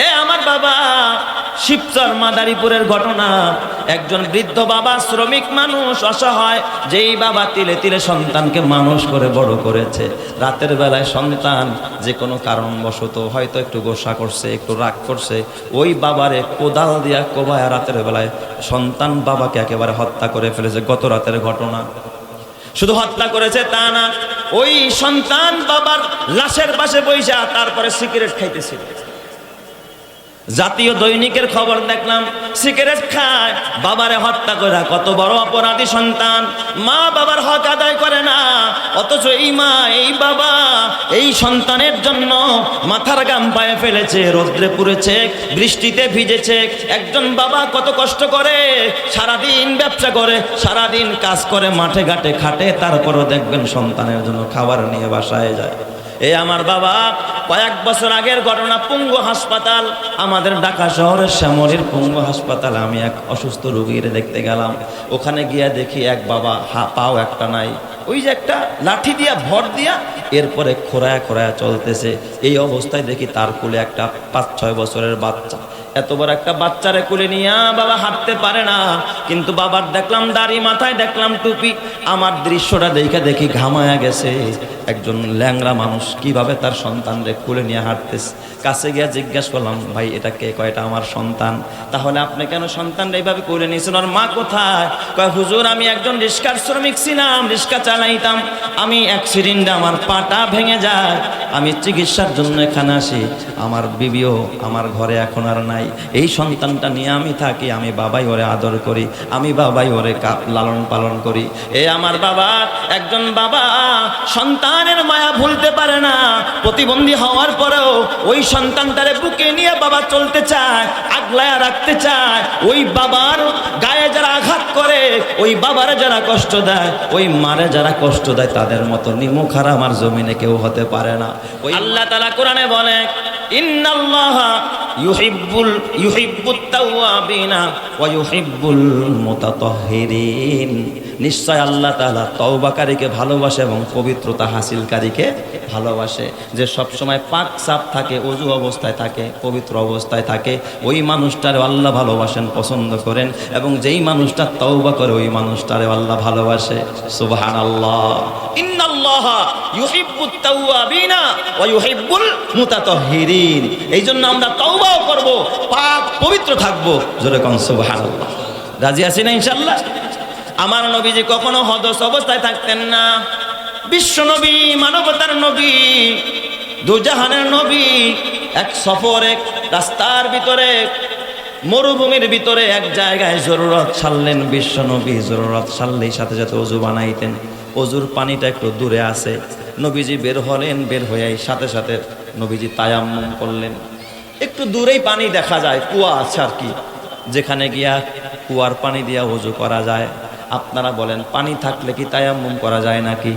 এ আমার বাবা, শিবচর মাদারীপুরের ঘটনা। একজন বৃদ্ধ বাবা, শ্রমিক মানুষ, অসহায়, যেই বাবা তিলে তিলে সন্তানকে মানুষ করে বড় করেছে। রাতের বেলায় সন্তান যে কোনো কারণবশত হয়তো একটু গোসা করছে, একটু রাগ করছে, ওই বাবারে কোদাল দিয়া কোবায় রাতের বেলায় সন্তান বাবাকে একেবারে হত্যা করে ফেলেছে। গত রাতের ঘটনা। শুধু হত্যা করেছে তা না, ওই সন্তান বাবার লাশের পাশে বইসা তারপরে সিগারেট খাইতেছিল। জাতীয় দৈনিকের খবর দেখলাম, সিগারেট খায়, বাবারে হত্যা করে। কত বড় অপরাধী সন্তান! মা বাবার হক আদায় করে না, অথচ এই মা, এই বাবা এই সন্তানের জন্য মাথার ঘাম পায়ে ফেলেছে, রোদ্রে পুড়েছে, বৃষ্টিতে ভিজেছে। একজন বাবা কত কষ্ট করে, সারাদিন ব্যবসা করে, সারাদিন কাজ করে, মাঠে ঘাটে খাটে, তারপরও দেখবেন সন্তানের জন্য খাবার নিয়ে বাসায় যায়। এই আমার বাবা, কয়েক বছর আগের ঘটনা। পঙ্গু হাসপাতাল, আমাদের ঢাকা শহরের শ্যামলীর পঙ্গু হাসপাতালে আমি এক অসুস্থ রোগীর দেখতে গেলাম। ওখানে গিয়া দেখি এক বাবা, পাও একটা নাই, ওই যে একটা লাঠি দিয়া ভর দিয়া এরপরে খোঁড়ায়া খোঁড়ায়া চলতেছে। এই অবস্থায় দেখি তার কোলে একটা 5-6 বছরের বাচ্চা। এত বড় একটা বাচ্চারে কোলে নিয়ে বাবা হাঁটতে পারে না, কিন্তু বাবার দেখলাম দাড়ি, মাথায় দেখলাম টুপি। আমার দৃশ্যটা দেখে দেখি ঘামায়া গেছে। একজন ল্যাংড়া মানুষ কিভাবে তার সন্তানরে কোলে নিয়ে হাঁটতেছে। কাছে গিয়ে জিজ্ঞাসা করলাম, ভাই এটা কে? কয় এটা আমার সন্তান। তাহলে আপনি কেন সন্তানরা এইভাবে কোলে নিয়েছেন? আর মা কোথায়? কয় হুজুর, আমি একজন রিক্সার শ্রমিক ছিলাম, রিক্সা চালাইতাম, আমি অ্যাক্সিডেন্টে আমার পাটা ভেঙে যায়, আমি চিকিৎসার জন্য এখানে আসি, আমার বিবিও আমার ঘরে এখন আর নাই, এই সন্তানটা নিয়ে আমি থাকি, আমি বাবাই ওরে আদর করি, আমি বাবাই ওরে লালন পালন করি। এ আমার বাবা, একজন বাবা সন্তানের মায়া ভুলতে পারে না। প্রতিবন্ধী হওয়ার পরেও ওই সন্তানটারে বুকে নিয়ে বাবা চলতে চায়, আগলায়া রাখতে চায়। ওই বাবার গায়ে যারা আঘাত করে, ওই বাবারে যারা কষ্ট দেয়, ওই মারে যারা কষ্ট দেয়, তাদের মতো নিমুখ আর আমার জমিনে কেউ হতে পারে না। ওই আল্লাহ তাআলা কোরআনে বলে, ইন্নাল্লাহা ইউহিব্বুত তাওয়াবিনা ওয়া ইউহিব্বুল মুতাতাহহিরিন। নিশ্চয় আল্লাহ তাআলা তওবাকারীকে ভালোবাসে এবং পবিত্রতা হাসিলকারীকে ভালোবাসে। যে সবসময় পাক সাফ থাকে, ওযু অবস্থায় থাকে, পবিত্র অবস্থায় থাকে, ওই মানুষটারে আল্লাহ ভালোবাসেন, পছন্দ করেন। এবং যেই মানুষটা তওবা করে, ওই মানুষটারে আল্লাহ ভালোবাসে। সুবহানাল্লাহ। ইন্নাল্লাহা ইউহিব্বুত তাওয়াবিনা ওয়া ইউহিব্বুল মুতাতাহহিরিন। এই জন্য আমরা তওবাও করব, পাক পবিত্র থাকবো। জোরে কোন সুবহানাল্লাহ। রাজি আছেন না ইনশাআল্লাহ? আমার নবীজি কখনো হদস অবস্থায় থাকতেন না। বিশ্ব নবী, মানবতার নবী, দুজাহানের নবী, এক সফরে রাস্তার ভিতরে, মরুভূমির ভিতরে এক জায়গায় জরুরত সারলেন। বিশ্ব নবী জরুরত সারলেই সাথে সাথে ওযু বানাইতেন। ওযুর পানিটা একটু দূরে আছে, নবীজি বের হলেন, বের হয়ে সাথে সাথে নবীজি তায়াম্মুম করলেন। একটু দূরেই পানি দেখা যায়, কুয়া আছে আর কি, যেখানে গিয়া কুয়ার পানি দিয়া ওযু করা যায়। আপনারা বলেন, পানি থাকলে কি তায়াম্মুম করা যায় নাকি?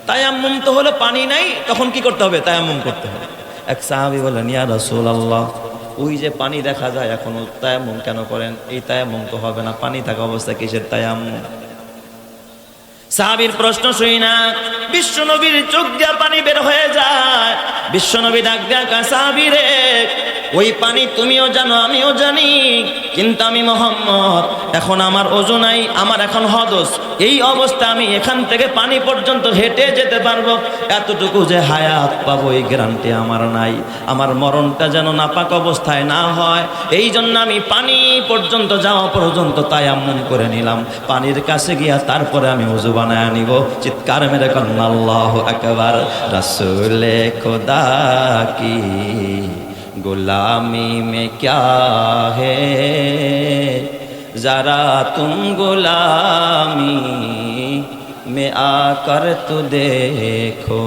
তায়াম্মুম তো হলো পানি নাই, তখন কি করতে হবে? তায়াম্মুম করতে হবে। এক সাহাবী বলেন, ইয়া রাসূলুল্লাহ, ওই যে পানি দেখা যায়, এখন তায়াম্মুম কেন করেন? এই তায়াম্মুম তো হবে না, পানি থাকা অবস্থায় কিসের তায়াম্মুম? সাহাবীর প্রশ্ন শুনি না, বিশ্বনবীর চোখ দিয়া পানি বের হয়ে যায়। বিশ্বনবী ডাক দেয়া কয়, সাহাবী রে, ওই পানি তুমিও জানো, আমিও জানি, কিন্তু আমি মুহাম্মদ, এখন আমার ওযু নাই, আমার এখন হদস, এই অবস্থা আমি এখান থেকে পানি পর্যন্ত হেঁটে যেতে পারবো, এতটুকু যে হায়াত পাবো এই গ্যারান্টি আমার নাই। আমার মরণটা যেন নাপাক অবস্থায় না হয়, এই জন্য আমি পানি পর্যন্ত যাওয়া পর্যন্ত তায়াম্মুম করে নিলাম। পানির কাছে গিয়া তারপরে আমি ওযু বানায় নিব। চিৎকার মেরে কন্না আল্লাহু আকবার। রাসূলে খোদা কি गुलामी में क्या है, जरा तुम गुलामी में आकर तो देखो,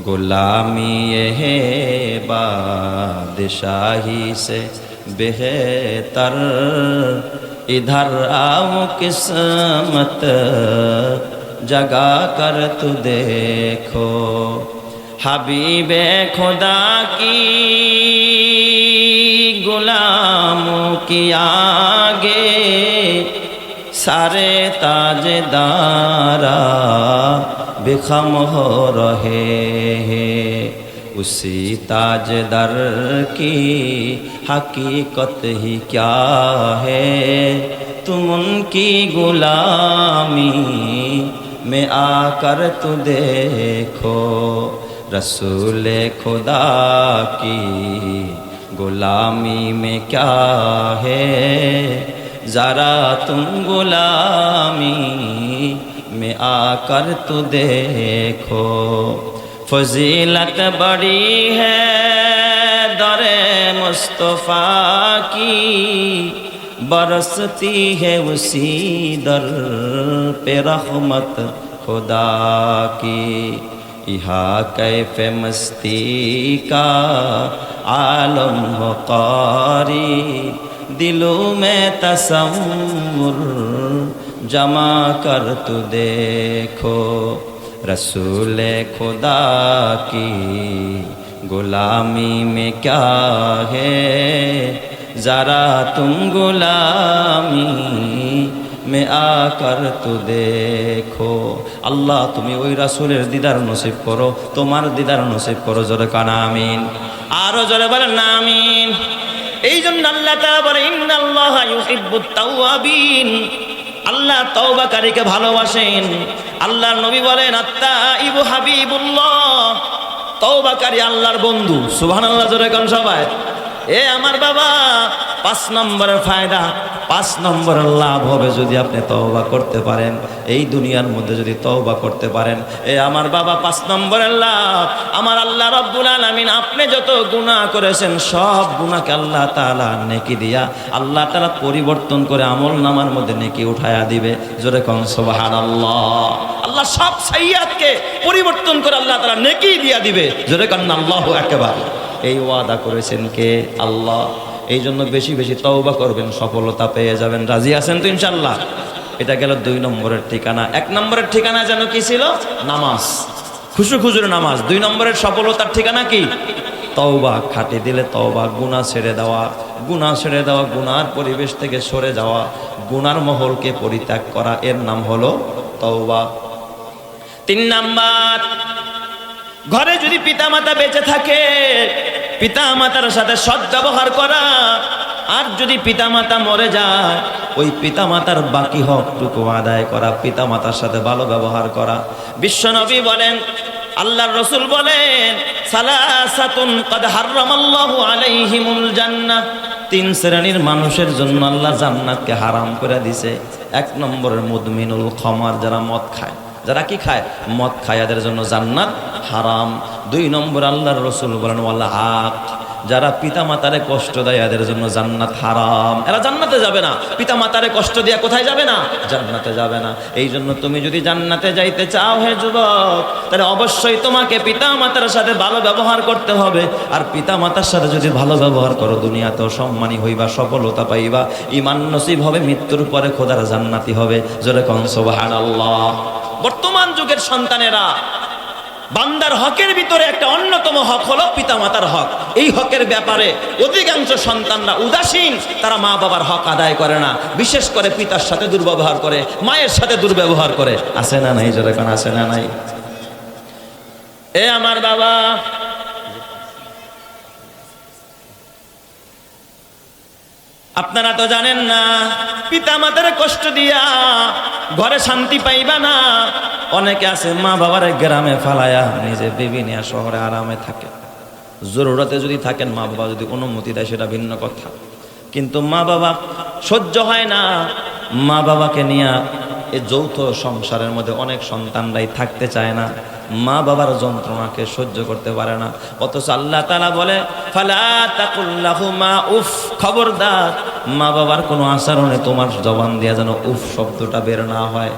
गुलामी ये है बादशाही से बेहतर, इधर आओ किस्मत जगा कर तो देखो। हबीबे खुदा की गुलामों की आगे सारे ताजदारा बेखम हो रहे हैं, उसी ताजदर की हकीकत ही क्या है, तुम उनकी गुलामी में आकर तू देखो। रसूल खुदा की गुलामी में क्या है, ज़रा तुम गुलामी में आकर तू देखो। फजीलत बड़ी है दरे मुस्तफ़ा की, बरसती है उसी दर पे रहमत खुदा की। यहाँ कैफ़े मस्ती का आलम हो कारी, दिलों में तसव्वुर जमा कर तू देखो। रसूल खुदा की गुलामी में क्या है, ज़रा तुम गुलामी में आकर तू देखो। আল্লাহ তুমি ওই রাসূলের দিদার নসিব করো, তোমার দিদার নসিব করো। জোরে কান আমিন, আরো জোরে বলেন আমিন। এই জন্য আল্লাহ তাআলা বলে ইন্নাল্লাহা ইউহিব্বুত তাওয়াবিন, আল্লাহ তওবাকারীকে ভালোবাসেন। আল্লাহর নবী বলেন আত্তাইবু হাবিবুল্লাহ, তওবাকারী আল্লাহর বন্ধু। সুবহানাল্লাহ জোরে কোন সবাই। এ আমার বাবা, 5 নম্বরের ফায়দা, 5 নম্বরের লাভ হবে যদি আপনি তওবা করতে পারেন। এই দুনিয়ার মধ্যে যদি তওবা করতে পারেন, এ আমার বাবা 5 নম্বরের লাভ। আমার আল্লাহ রাব্বুল আলামিন আপনি যত গুনাহ করেছেন সব গুনাহকে আল্লাহ তাআলা নেকি দিয়া আল্লাহ তাআলা পরিবর্তন করে আমলনামার মধ্যে নেকি উঠায়া দিবে। জোরে কোন সুবহানাল্লাহ। আল্লাহ সব সাইয়্যাতকে পরিবর্তন করে আল্লাহ তাআলা নেকি দিয়া দিবে। জোরে কোন আল্লাহু আকবার। এই ওয়াদা করেছেন কে? আল্লাহ। এই জন্য বেশি বেশি তওবা করবেন, সফলতা পেয়ে যাবেন। রাজি আছেন তো ইনশাআল্লাহ? এটা গেল 2 নম্বরের ঠিকানা। 1 নম্বরের ঠিকানা যেন কি ছিল? নামাজ, খুশু খুজুর নামাজ। 2 নম্বরের সফলতার ঠিকানা কি? তওবা। খাটি দিলে তওবা, গুনাহ ছেড়ে দেওয়া, গুনাহ ছেড়ে দেওয়া, গুনার পরিবেশ থেকে সরে যাওয়া, গুনার মহলকে পরিত্যাগ করা, এর নাম হলো তওবা। 3 নাম্বার, ঘরে যদি পিতামাতা বেঁচে থাকে পিতামাতার সাথে সৎ ব্যবহার করা। আর যদি পিতামাতা মরে যায় ওই পিতামাতার বাকি হকটুকু আদায় করা, পিতামাতার সাথে ভালো ব্যবহার করা। বিশ্বনবী বলেন, আল্লাহর রাসূল বলেন, সালাসাতুন ক্বাদ হারামাল্লাহু আলাইহিমুল জান্নাহ, 3 শ্রেণীর মানুষের জন্য আল্লাহ জান্নাতকে হারাম করে দিয়েছে। 1 নম্বরের মুদমিনুল খামার, যারা মদ খায়। যারা কি খায়? মদ খায়, এদের জন্য জান্নাত হারাম। 2 নম্বর আল্লাহর রাসূল বলেন ওয়াল হাক, যারা পিতামাতারে কষ্ট দেয় এদের জন্য জান্নাত হারাম। এরা জান্নাতে যাবে না। পিতামাতারে কষ্ট দিয়ে কোথায় যাবে না? জান্নাতে যাবে না। এই জন্য তুমি যদি জান্নাতে যাইতে চাও হে যুবক, তাহলে অবশ্যই তোমাকে পিতামাতার সাথে ভালো ব্যবহার করতে হবে। আর পিতামাতার সাথে যদি ভালো ব্যবহার করো দুনিয়াতেও সম্মানী হইবা, সফলতা পাইবা, ঈমান নসিব হবে, মৃত্যুর পরে খোদার জান্নাতি হবে। জোরে কোন সুবহানাল্লাহ। বর্তমান যুগের সন্তানেরা বান্দার হকের ভিতরে একটা অন্যতম হক হলো পিতামাতার হক। এই হকের ব্যাপারে অধিকাংশ সন্তানরা উদাসীন, তারা মা বাবার হক আদায় করে না। বিশেষ করে পিতার সাথে দুর্ব্যবহার করে, মায়ের সাথে দুর্ব্যবহার করে। আছে না নাই? জোরে কোন আছে না নাই? এ আমার বাবা, আপনারা তো জানেন না, পিতামাতার কষ্ট দিয়া ঘরে শান্তি পাইবা না। অনেকে আছে মা বাবার গ্রামে ফালায়া নিজে বিবি নিয়ে শহরে আরামে থাকে। জরুরতে যদি থাকেন, মা বাবা যদি অনুমতি দেয় সেটা ভিন্ন কথা, কিন্তু মা বাবা সহ্য হয় না। মা বাবাকে নিয়ে এই যৌথ সংসারের মধ্যে অনেক সন্তানরাই থাকতে চায় না, মা বাবার যন্ত্রণাকে সহ্য করতে পারে না। অথচ আল্লাহ তাআলা বলে ফালা তাকুল লাহুমা উফ, খবরদার মা বাবার কোনো আচরণে তোমার জবান দিয়া যেন উফ শব্দটা বের না হয়,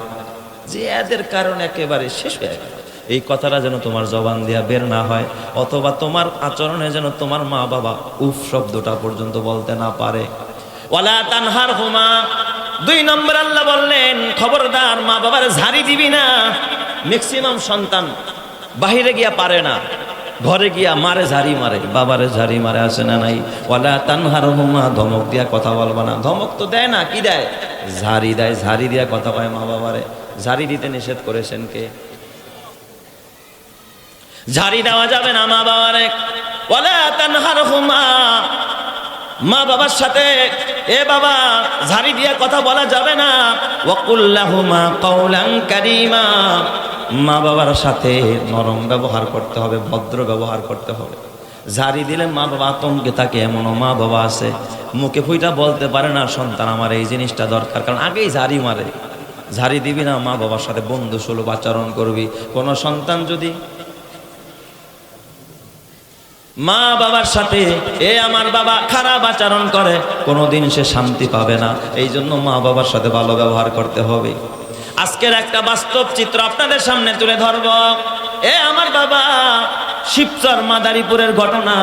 যে এদের কারণে একেবারে শেষ হয়ে গেল, এই কথাটা যেন তোমার জবান দিয়া বের না হয়। অথবা তোমার আচরণে যেন তোমার মা বাবা উফ শব্দটা পর্যন্ত বলতে না পারে। ওয়ালা তানহারহুমা, 2 নম্বর আল্লাহ বললেন খবরদার মা বাবার ঝাড়ি দিবি না। ম্যাক্সিমাম সন্তান বাহিরে গিয়া পারে না, ঘরে গিয়া মারে, ঝাড়ি মারে, বাবারে ঝাড়ি মারে। আছে না নাই? ওয়ালা তানহারহুমা, ধমক দিয়া কথা বলবা না। ধমক তো দেয় না, কি দেয়? ঝাড়ি দেয়। ঝাড়ি দিয়া কথা কয় মা বাবারে। ঝাড়ি দিতে নিষেধ করেছেন কে? ঝাড়ি দেওয়া যাবে না মা বাবারে। ওয়ালা তানহারহুমা, মা বাবার সাথে এ বাবা ঝাড়ি দিয়ে কথা বলা যাবে না। ওয়াকুল লাহুমা কাওলান কারীমা, মা বাবার সাথে নরম ব্যবহার করতে হবে, ভদ্র ব্যবহার করতে হবে। ঝাড়ি দিলে মা বাবা আতঙ্কে থাকে। এমনও মা বাবা আছে মুখে ফুইটা বলতে পারে না সন্তান আমার এই জিনিসটা দরকার, কারণ আগেই ঝাড়ি মারে। ঝাড়ি দিবি না, মা বাবার সাথে বন্ধু সুলভ আচরণ করবি। কোনো সন্তান যদি মা বাবার সাথে এ আমার বাবা খারাপ আচরণ করে, কোনোদিন সে শান্তি পাবে না। এই জন্য মা বাবার সাথে ভালো ব্যবহার করতে হবে। আজকের একটা বাস্তব চিত্র আপনাদের সামনে তুলে ধরব। এ আমার বাবা, শিবচর মাদারীপুরের ঘটনা।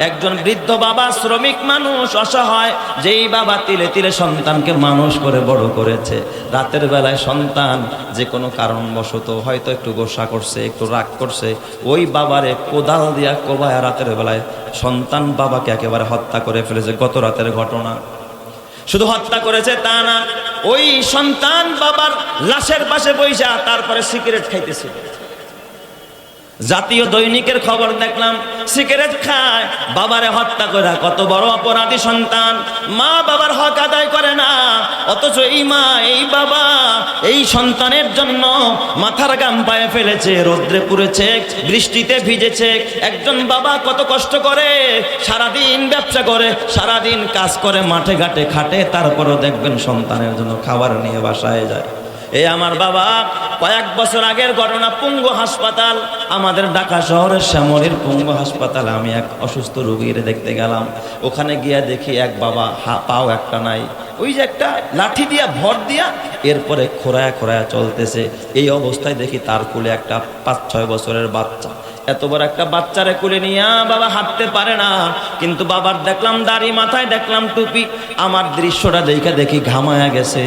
একজন বৃদ্ধ বাবা, শ্রমিক মানুষ, অসহায়, যেই বাবা তিলে তিলে সন্তানকে মানুষ করে বড় করেছে। রাতের বেলায় সন্তান যে কোনো কারণবশত হয়তো একটু গোসা করছে, একটু রাগ করছে, ওই বাবারে কোদাল দিয়া কোবায় রাতের বেলায় সন্তান বাবাকে একেবারে হত্যা করে ফেলেছে। গত রাতের ঘটনা। শুধু হত্যা করেছে তা না, ওই সন্তান বাবার লাশের পাশে বইসা তারপরে সিগারেট খাইতেছে। জাতীয় দৈনিকের খবর দেখলাম, সিগারেট খায়, বাবারে হত্যা করে। কত বড় অপরাধী সন্তান, মা বাবার হক আদায় করে না। অথচ এই মা, এই বাবা এই সন্তানের জন্য মাথার ঘাম পায়ে ফেলেছে, রোদ্রে পুড়েছে, বৃষ্টিতে ভিজেছে। একজন বাবা কত কষ্ট করে, সারাদিন ব্যবসা করে, সারাদিন কাজ করে, মাঠে ঘাটে খাটে, তারপরও দেখবেন সন্তানের জন্য খাবার নিয়ে বাসায় যায়। এ আমার বাবা, কয়েক বছর আগের ঘটনা। পঙ্গু হাসপাতাল, আমাদের ঢাকা শহরের শ্যামলীর পঙ্গু হাসপাতালে আমি এক অসুস্থ রোগীর দেখতে গেলাম। ওখানে গিয়া দেখি এক বাবা পাও একটা নাই, ওই যে একটা লাঠি দিয়া ভর দিয়া এরপরে খোঁড়ায় খোঁড়ায় চলতেছে। এই অবস্থায় দেখি তার কোলে একটা 5-6 বছরের বাচ্চা। এত বড় একটা বাচ্চারে কোলে নিয়ে বাবা হাঁটতে পারে না, কিন্তু বাবার দেখলাম দাড়ি, মাথায় দেখলাম টুপি। আমার দৃশ্যটা দেখি ঘামায়া গেছে।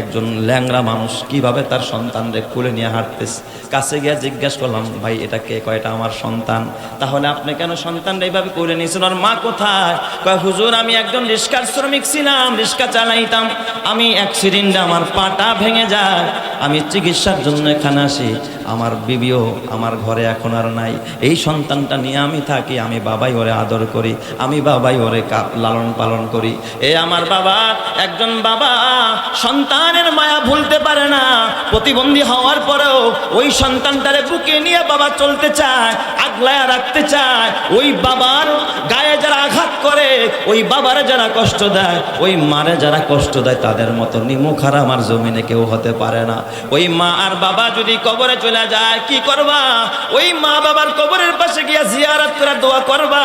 একজন ল্যাংড়া মানুষ কিভাবে তার সন্তানরে কোলে নিয়ে হাঁটতেছে। কাছে গিয়ে জিজ্ঞেস করলাম, ভাই এটা কে? কয়টা আমার সন্তান। তাহলে আপনি কেন সন্তানরা এইভাবে কোলে নিয়েছেন? আর মা কোথায়? কয় হুজুর, আমি একজন রিক্সার শ্রমিক ছিলাম, রিক্সা চালাইতাম, আমি অ্যাক্সিডেন্টে আমার পাটা ভেঙে যায়, আমি চিকিৎসার জন্য এখানে আসি। আমার বিবিও আমার ঘরে এখন আর নাই, এই সন্তানটা নিয়ে আমি থাকি। আমি বাবাই ওরে আদর করি, আমি বাবাই ওরে লালন পালন করি। এ আমার বাবা, একজন বাবা সন্তানের মায়া ভুলতে পারে না। প্রতিবন্ধী হওয়ার পরেও ওই সন্তানটারে বুকে নিয়ে বাবা চলতে চায়, আগলায়া রাখতে চায়। ওই বাবার গায়ে যারা আঘাত করে, ওই বাবারে যারা কষ্ট দেয়, ওই মারে যারা কষ্ট দেয়, তাদের মতো নিমুখ আর আমার জমিনে কেউ হতে পারে না। ওই মা আর বাবা যদি কবরে চলে যায়, কি করবা? ওই মা বাবার কবরের পাশে গিয়া জিয়ারত করে দোয়া করবা,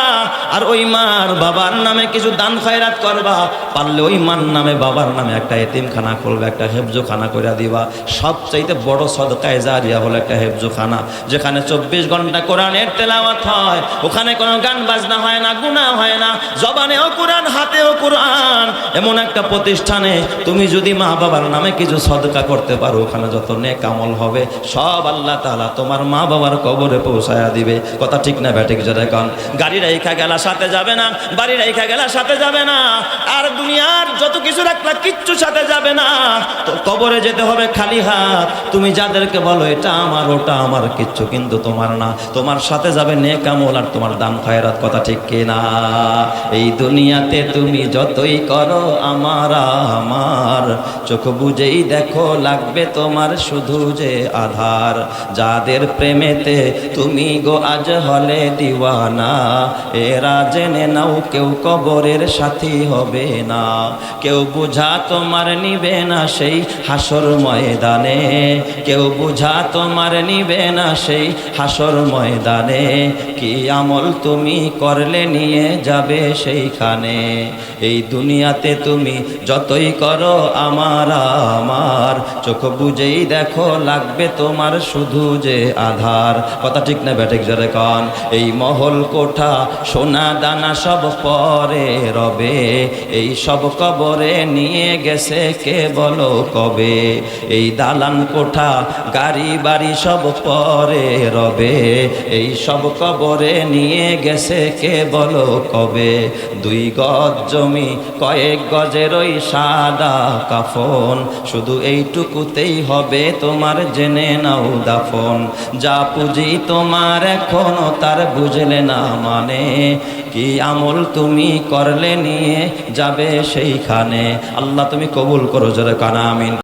আর ওই মার বাবার নামে কিছু দান খয়রাত করবা। পারলে ওই মার নামে বাবার নামে একটা এতিমখানা খুলবে, একটা হেফজোখানা করে দিবা। সবচাইতে বড় সদকায়ে জারিয়া হলো একটা হেফজোখানা, যেখানে 24 ঘন্টা কোরআনের তেলাওয়াত হয়, ওখানে কোনো গান বাজনা হয় না, গুনাহ হয় না, জবানেও কোরআন, হাতেও কোরআন। এমন একটা প্রতিষ্ঠানে তুমি যদি মা বাবার নামে কিছু সদকা করতে পারো, ওখানে যত নেক আমল হবে সব আল্লাহ তাআলা তোমার মা বাবার কবরে পৌঁছায়া দিবে। কথা ঠিক না ব্যাটিক? যারা কন গাড়ি রাইখা গেলা সাথে যাবে না, বাড়ি রাইখা গেলা সাথে যাবে না, আর দুনিয়ার যত কিছু রাখলা কিচ্ছু সাথে যাবে না। তো কবরে যেতে হবে খালি হাত। তুমি যাদেরকে বলো এটা আমার, ওটা আমার, কিচ্ছু কিন্তু তোমার না। তোমার সাথে যাবে নেক আমল আর তোমার দান খয়রাত। কথা ঠিক কি না? এই দুনিয়াতে তুমি যতই করো আমার আমার, চোখ বুঝেই দেখো লাগবে তোমার শুধু যে আধার। যাদের প্রেমেতে তুমি গো আজ হলে দিওয়ানা, এরা জেনে নাও কেউ কবরের সাথী হবে না। কেউ বুঝা তোমার নিবে না সেই হাসর ময়দানে, কেউ বুঝা তোমার নিবে না সেই হাসর ময়দানে। কি আমল তুমি করলে নিয়ে যাবে সেইখানে। এই দুনিয়াতে তুমি যতই করো আমার আমার, চোখ বুঝেই দেখো লাগবে তোমার শুধু যে আধার। কথা ঠিক না ব্যাটিক? জোরে কন। এই মহল কোঠা সোনা দানা জানা সব পরে রবে, এই সব কবরে নিয়ে গেছে কে বলো কবে। এই দালান কোঠা গাড়ি বাড়ি সব পরে রবে, এই সব কবরে নিয়ে গেছে কে বলো কবে। 2 গজ জমি কয়েক গজের ওই সাদা কাফন, শুধু এইটুকুতেই হবে তোমার জেনে নাও দাফন। যা পুঁজি তোমার এখনো তার বুঝলে না মানে, কি আমল তুমি করলে নিয়ে যাবে সেইখানে। আল্লাহ তুমি কবুল করো, জোরে কানা আমিন।